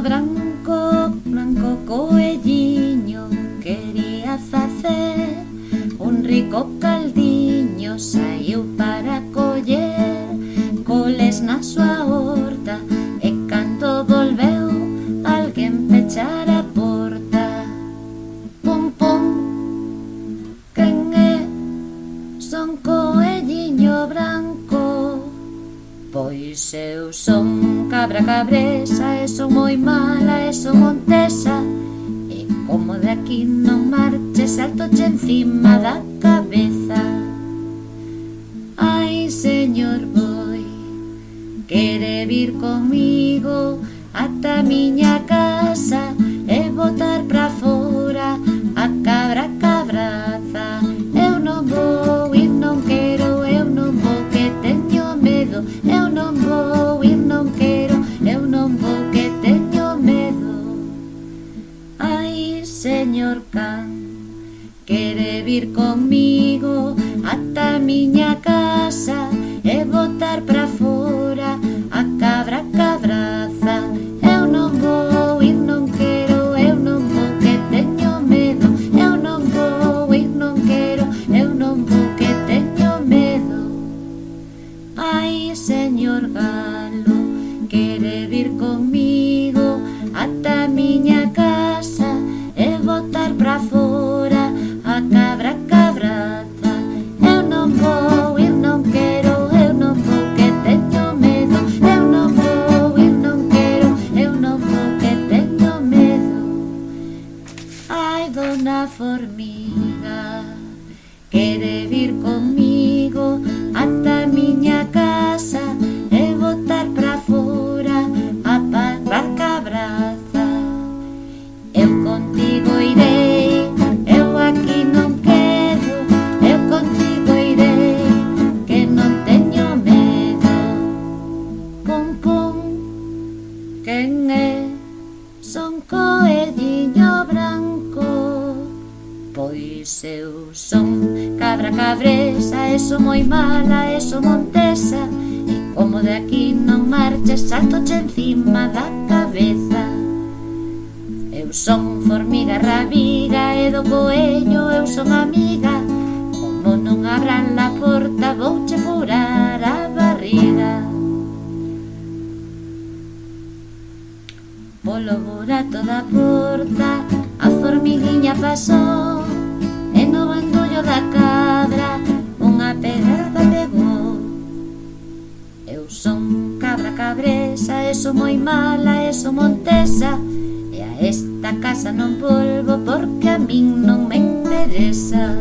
branco, branco coelliño, quería facer un rico caldiño. Saiu para coller coles na súa horta, e cando volveu alguén pechara a porta. Pum, pum, quen é? Son coelliño branco. Pois eu son cabra cabresa, e son moi mala, e son montesa, e como de aquí non marches, saltoche encima da cabeza. Ai, señor boi, quere vir comigo ata a miña casa e botar pra fora a cabra cabraza. Eu non vou ir, non quero, eu non vou, que teño medo. Eu non vou ir, non quero, eu non vou, que teño medo. Ai, señor can, quere vir comigo ata a miña casa e botar pra fora a cabra cabraza. Eu non vou ir, non quero, eu non vou, que teño medo. Eu non vou ir, non quero, eu non vou, que teño medo. Ai, señor galo, quere vir comigo ata a miña casa e botar pra fora a cabra cabraza. Eu non vou ir, non quero, eu non vou, que teño medo. Eu non vou ir, non quero, eu non vou, que teño medo. Ai, dona formiga, quere vir comigo ata a miña casa e botar pra fora a cabraza. Eu contigo irei, eu aquí non quedo, eu contigo irei, que non teño medo. Pum, pum, quen é? Son coelliño branco. Pois eu son cabra cabresa, e son moi mala, e son montesa, e como de aquí non marches, saltoche encima da cabeza. Eu son formiga rabiga, e do coello eu son amiga. Como non abran la porta, vouche furar a barriga. Polo burato da porta a formiguiña pasou, e no bandullo da cabra unha pedrada pegou. Eu son cabra cabresa, e son moi mala, e son montesa, e a esta casa non volvo porque a min non me interesa.